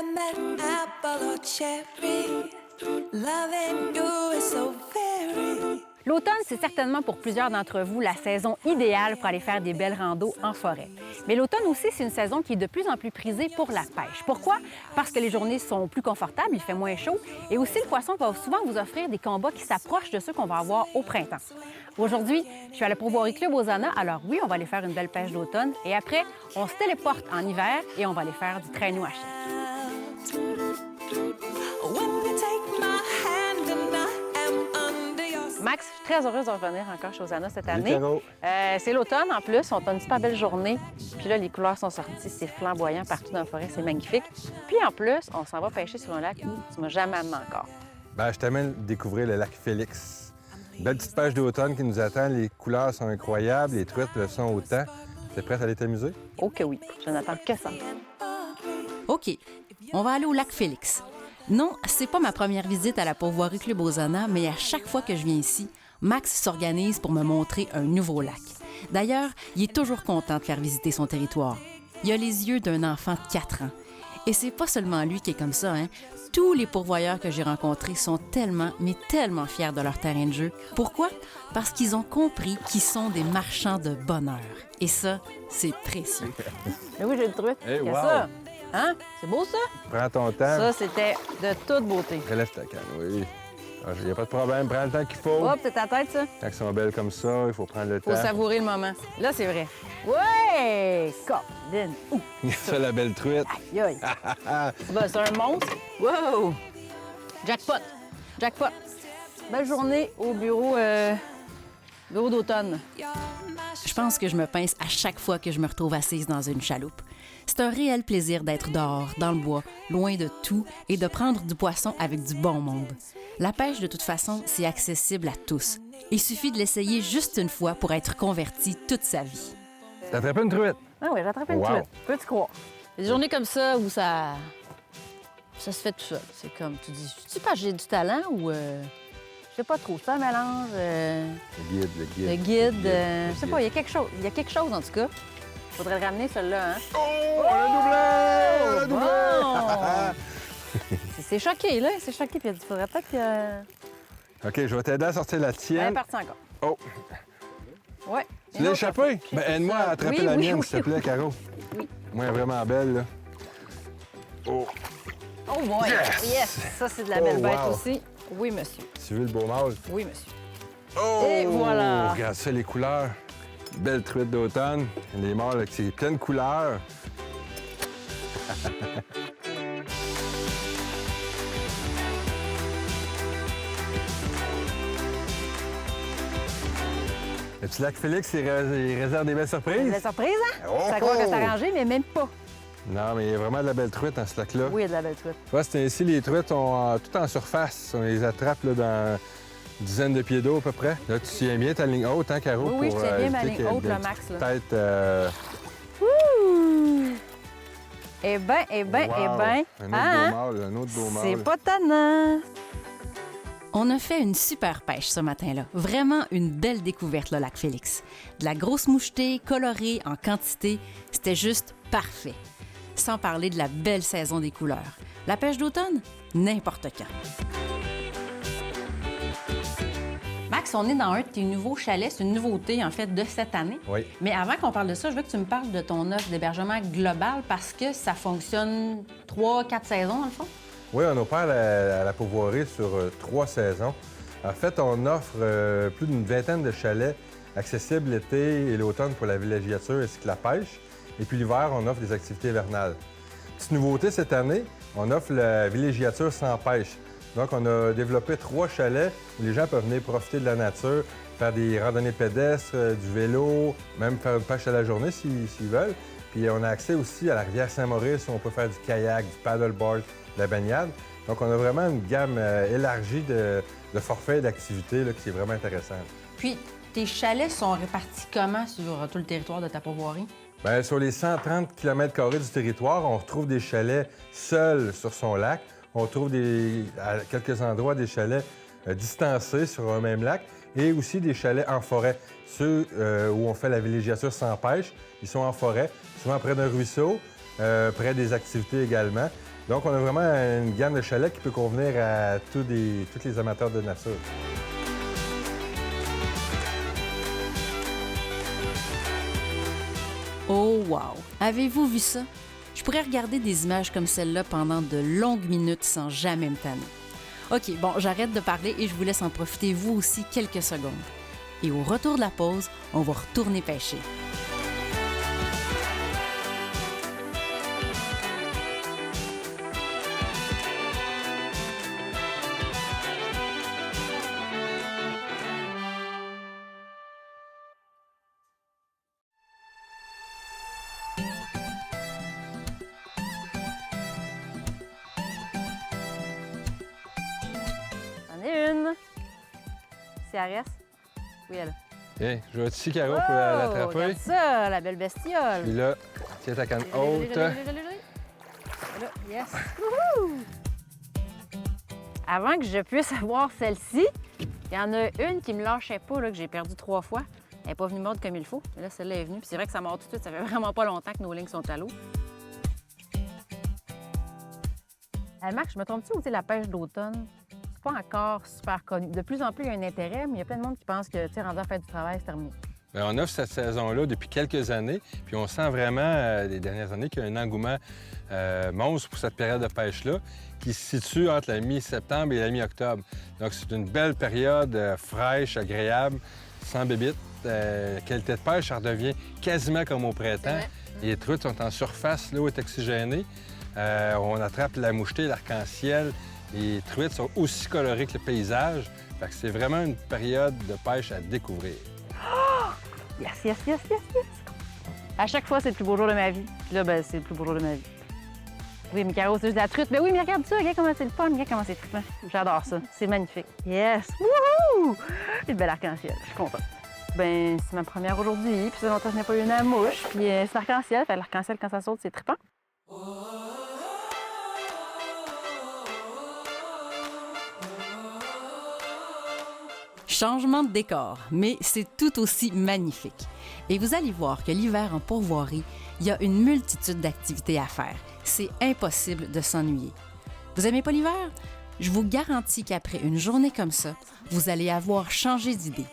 lemon, apple or cherry. Loving you is so very. L'automne, c'est certainement pour plusieurs d'entre vous la saison idéale pour aller faire des belles randos en forêt. Mais l'automne aussi, c'est une saison qui est de plus en plus prisée pour la pêche. Pourquoi? Parce que les journées sont plus confortables, il fait moins chaud, et aussi le poisson va souvent vous offrir des combats qui s'approchent de ceux qu'on va avoir au printemps. Aujourd'hui, je suis à la pourvoirie Club Ozana, alors oui, on va aller faire une belle pêche d'automne, et après, on se téléporte en hiver et on va aller faire du traîneau à chiens. When you take my hand and I am under your Max, je suis très heureuse de revenir encore chez Ozana cette Salut, année. Caro. C'est l'automne en plus, on a une super belle journée. Puis là, les couleurs sont sorties, c'est flamboyant partout dans la forêt, c'est magnifique. Puis en plus, on s'en va pêcher sur un lac où tu m'as jamais amené encore. Ben, je t'amène découvrir le lac Félix. Une belle petite pêche d'automne qui nous attend. Les couleurs sont incroyables, les truites le sont autant. T'es prête à aller t'amuser? Oh que oui, je n'attends que ça. OK, on va aller au lac Félix. Non, c'est pas ma première visite à la pourvoirie Club Ozana, mais à chaque fois que je viens ici, Max s'organise pour me montrer un nouveau lac. D'ailleurs, il est toujours content de faire visiter son territoire. Il a les yeux d'un enfant de 4 ans. Et c'est pas seulement lui qui est comme ça, hein. Tous les pourvoyeurs que j'ai rencontrés sont tellement, mais tellement fiers de leur terrain de jeu. Pourquoi? Parce qu'ils ont compris qu'ils sont des marchands de bonheur. Et ça, c'est précieux. Mais oui, j'ai le truc. Hey, Qu'est-ce wow. ça? Hein? C'est beau ça? Prends ton temps. Ça, c'était de toute beauté. Relève ta canne, oui. Il n'y a pas de problème. Prends le temps qu'il faut. Hop, c'est ta tête, ça? Quand elles sont belles comme ça, il faut prendre le Faut temps. savourer le moment. Là, c'est vrai. Ouais! Colin! Ouh! Ça, la belle truite. Aïe, aïe! Ben, c'est un monstre. Wow! Jackpot! Jackpot! Belle journée au bureau d'automne. Je pense que je me pince à chaque fois que je me retrouve assise dans une chaloupe. C'est un réel plaisir d'être dehors, dans le bois, loin de tout, et de prendre du poisson avec du bon monde. La pêche, de toute façon, c'est accessible à tous. Il suffit de l'essayer juste une fois pour être converti toute sa vie. T'as attrapé une truite? Ah oui, j'ai attrapé une Wow. truite. Peux-tu croire? Des journées comme ça où ça se fait tout seul. C'est comme, tu dis, tu parce que j'ai du talent ou... je sais pas trop, c'est un mélange... Le guide, le guide. le guide, le je sais pas, il y a quelque chose. Il y a quelque chose, en tout cas. Faudrait le ramener, celui-là, hein? Oh, on l'a doublé! On l'a doublé! C'est choqué, là. C'est choqué. Puis il faudrait peut-être que... OK, je vais t'aider à sortir la Elle est tienne. partie encore. Oh, Ouais. tu l'as échappé? Ben, aide-moi à attraper Oui, la oui, mienne, oui, s'il te plaît, Caro. Oui. Moi, elle est vraiment belle, là. Oh, Oh boy! Yes! Ça, c'est de la belle Oh, bête wow. aussi. Oui, monsieur. tu veux le beau mâle? Oui, monsieur. Oh! Et voilà. Regarde ça, les couleurs. Belle truite d'automne. Les mâles, avec ses pleines couleurs. Le petit lac Félix, il réserve des belles surprises. La surprise, hein? Oh, Ça croit que oh. c'est arrangé, mais même pas. Non, mais il y a vraiment de la belle truite dans ce lac-là. Oui, il y a de la belle truite. Tu vois, c'est ainsi, les truites sont tout en surface. On les attrape là, dans une dizaine de pieds d'eau à peu près. Là, tu tiens bien ta ligne haute, hein, Caro? Oui, oui, je tiens bien ma éviter ligne qu'il y ait haute, des le max, là. Peut-être... Ouh! Eh bien, eh bien, wow, eh bien. Un autre beau mâle, un autre beau mâle. C'est pas tannant. On a fait une super pêche ce matin-là. Vraiment une belle découverte, le lac Félix. De la grosse mouchetée, colorée, en quantité, c'était juste parfait. Sans parler de la belle saison des couleurs. La pêche d'automne, n'importe quand. Max, on est dans un de tes nouveaux chalets. C'est une nouveauté, en fait, de cette année. Oui. Mais avant qu'on parle de ça, je veux que tu me parles de ton offre d'hébergement global parce que ça fonctionne 3-4 saisons, dans le fond. Oui, on opère à la pourvoirie sur 3 saisons. En fait, on offre plus d'une vingtaine de chalets accessibles l'été et l'automne pour la villégiature ainsi que la pêche. Et puis l'hiver, on offre des activités hivernales. Petite nouveauté cette année, on offre la villégiature sans pêche. Donc, on a développé 3 chalets où les gens peuvent venir profiter de la nature, faire des randonnées pédestres, du vélo, même faire une pêche à la journée s'ils veulent. Puis on a accès aussi à la rivière Saint-Maurice où on peut faire du kayak, du paddleboard, de la baignade. Donc, on a vraiment une gamme élargie de forfaits et d'activités là, qui est vraiment intéressante. Puis, tes chalets sont répartis comment sur tout le territoire de ta pourvoirie? Bien, sur les 130 km² du territoire, on retrouve des chalets seuls sur son lac. On trouve à quelques endroits des chalets distancés sur un même lac et aussi des chalets en forêt. Ceux où on fait la villégiature sans pêche, ils sont en forêt, souvent près d'un ruisseau près des activités également. Donc, on a vraiment une gamme de chalets qui peut convenir à tous les amateurs de nature. Oh wow! Avez-vous vu ça? Je pourrais regarder des images comme celle-là pendant de longues minutes sans jamais me tanner. OK, bon, j'arrête de parler et je vous laisse en profiter vous aussi quelques secondes. Et au retour de la pause, on va retourner pêcher. J'en ai une. Si elle reste. Oui, elle. Bien, je vais ici, Caro, pour l'attraper. Regarde ça, la belle bestiole. Puis là, tiens ta canne haute. Là, yes. Wouhou! Avant que je puisse avoir celle-ci, il y en a une qui me lâchait pas, là, que j'ai perdu 3 fois. Elle n'est pas venue mordre comme il faut. Mais là, celle-là est venue. Puis c'est vrai que ça mord tout de suite. Ça fait vraiment pas longtemps que nos lignes sont à l'eau. Marc, je me trompe-tu où la pêche d'automne? C'est pas encore super connu. De plus en plus, il y a un intérêt, mais il y a plein de monde qui pense que, tu sais, rendu à faire du travail, c'est terminé. Bien, on offre cette saison-là depuis quelques années, puis on sent vraiment, les dernières années, qu'il y a un engouement monstre pour cette période de pêche-là, qui se situe entre la mi-septembre et la mi-octobre. Donc, c'est une belle période fraîche, agréable, sans bébites. La qualité de pêche, ça redevient quasiment comme au printemps. Les truites sont en surface, l'eau est oxygénée. On attrape la mouchetée, l'arc-en-ciel. Les truites sont aussi colorées que le paysage. Fait que c'est vraiment une période de pêche à découvrir. Yes, yes, yes, yes, yes! À chaque fois, c'est le plus beau jour de ma vie. Puis là, ben, c'est le plus beau jour de ma vie. Oui, mais Caro, c'est juste de la truite. Mais oui, mais regarde ça, regarde comment c'est le fun, regarde comment c'est trippant. J'adore ça. C'est magnifique. Yes! Wouhou! Une belle arc-en-ciel. Je suis contente. Ben, c'est ma première aujourd'hui. Puis ça longtemps que je n'ai pas eu une mouche. Puis c'est l'arc-en-ciel. Fait l'arc-en-ciel, quand ça saute, c'est trippant. Changement de décor, mais c'est tout aussi magnifique. Et vous allez voir que l'hiver en pourvoirie, il y a une multitude d'activités à faire. C'est impossible de s'ennuyer. Vous aimez pas l'hiver? Je vous garantis qu'après une journée comme ça, vous allez avoir changé d'idée.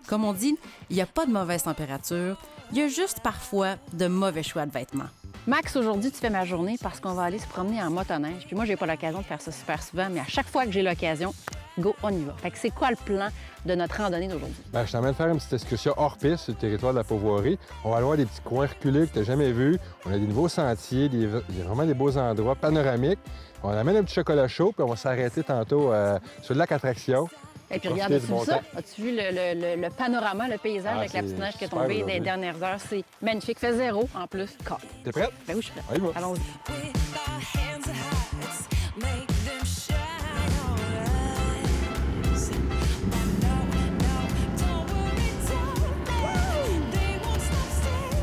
Comme on dit, il n'y a pas de mauvaise température, il y a juste parfois de mauvais choix de vêtements. Max, aujourd'hui, tu fais ma journée parce qu'on va aller se promener en motoneige. Puis moi, j'ai pas l'occasion de faire ça super souvent, mais à chaque fois que j'ai l'occasion, go, on y va. Fait que c'est quoi le plan de notre randonnée d'aujourd'hui? Bien, je t'emmène faire une petite excursion hors piste sur le territoire de la Pourvoirie. On va aller voir des petits coins reculés que tu n'as jamais vus. On a des nouveaux sentiers, vraiment des beaux endroits panoramiques. On amène un petit chocolat chaud, puis on va s'arrêter tantôt sur le lac Attraction. Et puis regarde, as-tu vu ça? As-tu vu le panorama, le paysage avec la petite neige qui est tombée dans les dernières heures? C'est magnifique. Fait 0 en plus. T'es prête? Ben oui, je suis prête. Allez, allons-y. With our hands and hearts, make them shine alright. No, don't worry, they won't stop staring,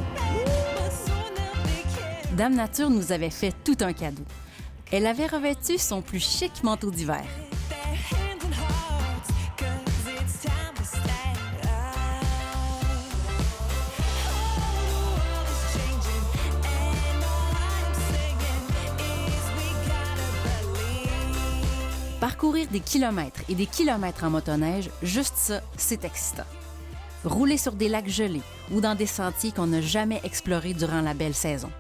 but soon they'll be caring. Dame Nature nous avait fait tout un cadeau. Elle avait revêtu son plus chic manteau d'hiver. Their hands and hearts, 'cause it's time to stand out. Oh, the world is changing, and all I'm saying is we gotta believe. Parcourir des kilomètres et des kilomètres en motoneige, juste ça, c'est excitant. Rouler sur des lacs gelés ou dans des sentiers qu'on n'a jamais explorés durant la belle saison.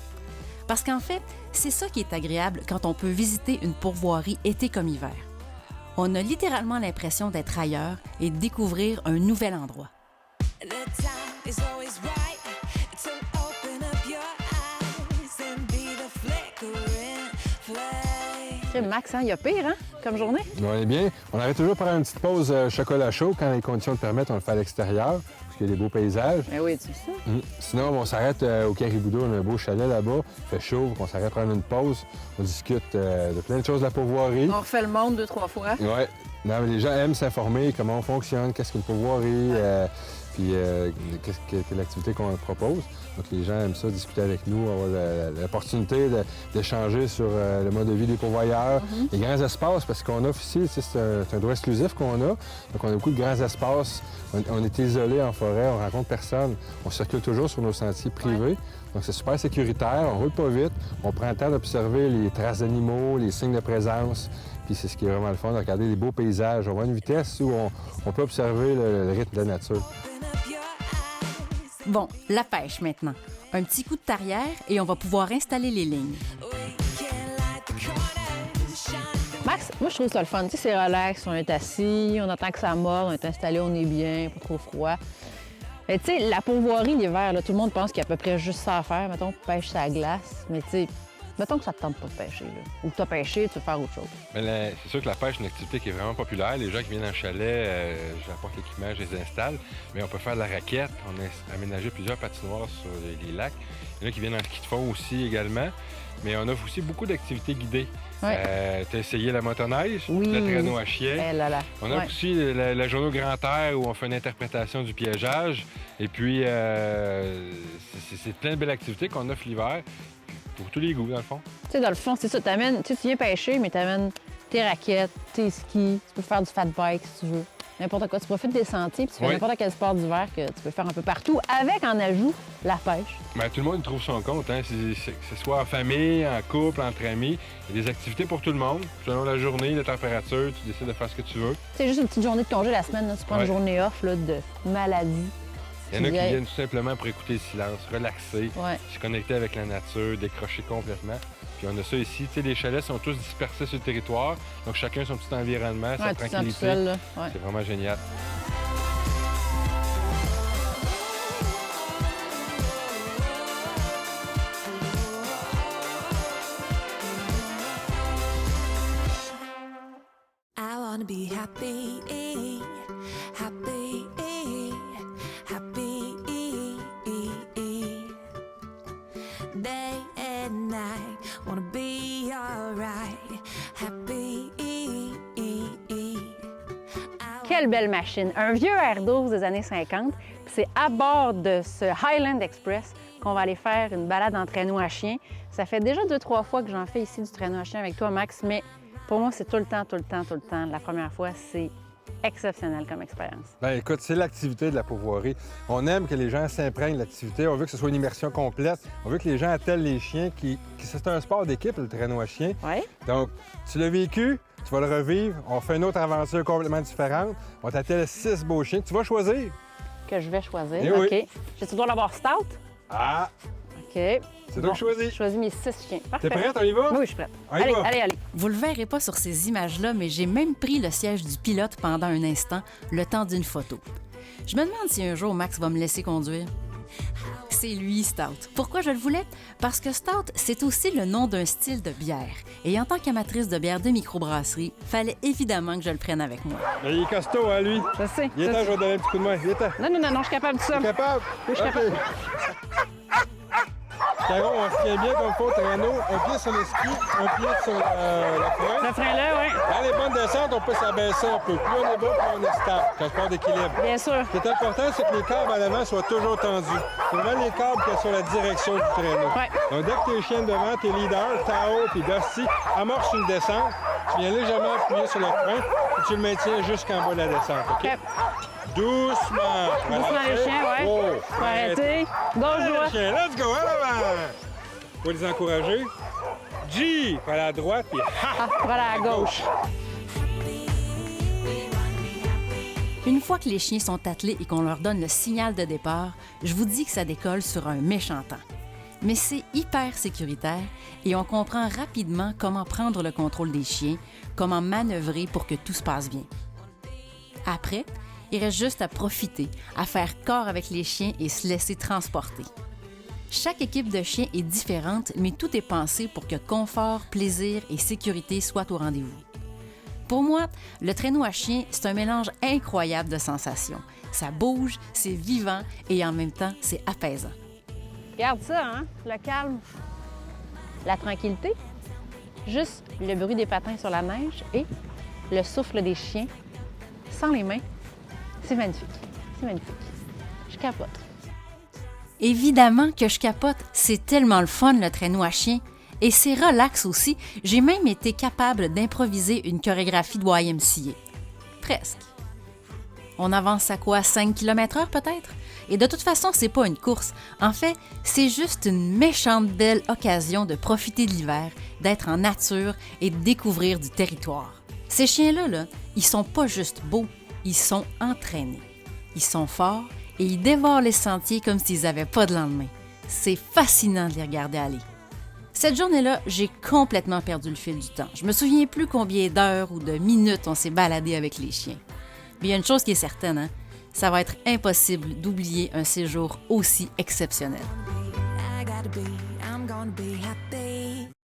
Parce qu'en fait, c'est ça qui est agréable quand on peut visiter une pourvoirie été comme hiver. On a littéralement l'impression d'être ailleurs et de découvrir un nouvel endroit. The time is always right to open up your eyes and be the flickering flame. Tu sais, Max, hein, il y a pire, hein, comme journée? On est bien. On arrête toujours pour faire une petite pause chocolat chaud. Quand les conditions le permettent, on le fait à l'extérieur, parce qu'il y a des beaux paysages. Ben oui, tu sais ça. Sinon, on s'arrête au Cariboudo, on a un beau chalet là-bas. Il fait chaud, on s'arrête prendre une pause. On discute de plein de choses de la pourvoirie. On refait le monde 2-3 fois. Oui. Non, mais les gens aiment s'informer, comment on fonctionne, qu'est-ce qu'une pourvoirie. puis quelle est l'activité qu'on propose. Donc les gens aiment ça, discuter avec nous, avoir l'opportunité d'échanger sur le mode de vie des pourvoyeurs, les grands espaces, parce qu'on offre ici, c'est un droit exclusif qu'on a, donc on a beaucoup de grands espaces, on est isolé en forêt, on rencontre personne, on circule toujours sur nos sentiers privés, donc c'est super sécuritaire, on roule pas vite, on prend le temps d'observer les traces d'animaux, les signes de présence, puis c'est ce qui est vraiment le fun, de regarder les beaux paysages. On va à une vitesse où on peut observer le rythme de la nature. Open up your eyes. Bon, la pêche maintenant. Un petit coup de tarière et on va pouvoir installer les lignes. We can light the corner, shine the Max, moi, je trouve ça le fun. Tu sais, c'est relax, on est assis, on attend que ça morde, on est installé, on est bien, pas trop froid. Mais tu sais, la pourvoirie l'hiver, là, tout le monde pense qu'il y a à peu près juste ça à faire. Mettons, pêche sur la glace. Mais tu sais, mettons que ça te tente pas de pêcher, là. Ou que tu as pêché, tu veux faire autre chose. Mais c'est sûr que la pêche est une activité qui est vraiment populaire. Les gens qui viennent en chalet, j'apporte l'équipement, je les installe. Mais on peut faire de la raquette. On a aménagé plusieurs patinoires sur les lacs. Il y en a qui viennent en ski de fond aussi également. Mais on offre aussi beaucoup d'activités guidées. Ouais. Tu as essayé la motoneige, Oui. le traîneau à chien. Eh là là. On a Ouais. aussi la journée au grand air où on fait une interprétation du piégeage. Et puis, c'est plein de belles activités qu'on offre l'hiver pour tous les goûts, dans le fond. Tu sais, dans le fond, c'est ça. Tu viens pêcher, mais tu amènes tes raquettes, tes skis. Tu peux faire du fat bike si tu veux. N'importe quoi. Tu profites des sentiers, puis tu fais Oui. n'importe quel sport d'hiver que tu peux faire un peu partout, avec en ajout la pêche. Ben, tout le monde y trouve son compte, hein? Que ce soit en famille, en couple, entre amis. Il y a des activités pour tout le monde. Selon la journée, la température, tu décides de faire ce que tu veux. C'est juste une petite journée de congé la semaine. Là. Tu prends Ouais. une journée off là, de maladie. Il y en a qui Puis, viennent tout simplement pour écouter le silence, relaxer, Ouais. se connecter avec la nature, décrocher complètement. Puis on a ça ici. Tu sais, les chalets sont tous dispersés sur le territoire. Donc chacun son petit environnement, sa Ouais, tu te sens tout tranquillité. seul, là. Ouais. C'est vraiment génial. I wanna be happy, happy, happy. Day and night, wanna be alright, happy. Quelle belle machine! Un vieux R12 des années 50. Puis c'est à bord de ce Highland Express qu'on va aller faire une balade en traîneau à chien. Ça fait déjà 2-3 fois que j'en fais ici du traîneau à chien avec toi, Max, mais pour moi, c'est tout le temps. La première fois, c'est exceptionnel comme expérience. Bien, écoute, c'est l'activité de la pourvoirie. On aime que les gens s'imprègnent de l'activité. On veut que ce soit une immersion complète. On veut que les gens attellent les chiens. C'est un sport d'équipe, le traîneau à chien. Oui? Donc, tu l'as vécu, tu vas le revivre. On fait une autre aventure complètement différente. On t'attelle 6 beaux chiens. Tu vas choisir. Que je vais choisir. Eh oui. OK. J'ai-tu le droit d'avoir stout? Ah! OK. C'est toi qui choisis. Je choisis mes 6 chiens. Parfait. T'es prête? On y va? Oui, je suis prête. On y Allez, va. allez. Vous le verrez pas sur ces images-là, mais j'ai même pris le siège du pilote pendant un instant, le temps d'une photo. Je me demande si un jour Max va me laisser conduire. C'est lui, Stout. Pourquoi je le voulais? Parce que Stout, c'est aussi le nom d'un style de bière. Et en tant qu'amatrice de bière de microbrasserie, fallait évidemment que je le prenne avec moi. Mais il est costaud, hein, lui? Je sais. Il est temps, je vais te donner un petit coup de main. Il est temps. Non, je suis capable de ça. T'es capable? Oui, je suis capable. Caro, on se tient bien comme faut au traîneau. Un pied sur le ski, un pied sur la frein. Le frein-là, oui. Dans les bonnes descentes, on peut s'abaisser un peu. Plus on est bas, plus on est stable. Quand je parle d'équilibre. Bien sûr. Ce qui est important, c'est que les câbles à l'avant soient toujours tendus. C'est vraiment les câbles qui sont sur la direction du traîneau. Ouais. Donc, dès que tes chiens devant, tes leaders, Tao puis Dusty, amorcent une descente, tu viens légèrement appuyer sur le frein et tu le maintiens jusqu'en bas de la descente. OK? OK. Doucement. Doucement les chiens, ouais. Oh. Faut arrêter. Gauche, Allez, droite. les chiens, let's go, à l'avant. Faut les encourager. G, à la droite, puis ha, Ah, voilà, à gauche. Une fois que les chiens sont attelés et qu'on leur donne le signal de départ, je vous dis que ça décolle sur un méchant temps. Mais c'est hyper sécuritaire et on comprend rapidement comment prendre le contrôle des chiens, comment manœuvrer pour que tout se passe bien. Après, il reste juste à profiter, à faire corps avec les chiens et se laisser transporter. Chaque équipe de chiens est différente, mais tout est pensé pour que confort, plaisir et sécurité soient au rendez-vous. Pour moi, le traîneau à chien, c'est un mélange incroyable de sensations. Ça bouge, c'est vivant et en même temps, c'est apaisant. Regarde ça, hein? Le calme, la tranquillité, juste le bruit des patins sur la neige et le souffle des chiens sans les mains. C'est magnifique. C'est magnifique. Je capote. Évidemment que je capote, c'est tellement le fun le traîneau à chien. Et c'est relax aussi, j'ai même été capable d'improviser une chorégraphie de YMCA. Presque. On avance à quoi, 5 km/h peut-être? Et de toute façon, c'est pas une course. En fait, c'est juste une méchante belle occasion de profiter de l'hiver, d'être en nature et de découvrir du territoire. Ces chiens-là, là, ils sont pas juste beaux, ils sont entraînés. Ils sont forts et ils dévorent les sentiers comme s'ils n'avaient pas de lendemain. C'est fascinant de les regarder aller. Cette journée-là, j'ai complètement perdu le fil du temps. Je me souviens plus combien d'heures ou de minutes on s'est baladé avec les chiens. Mais il y a une chose qui est certaine, hein? Ça va être impossible d'oublier un séjour aussi exceptionnel. I'm gonna be happy.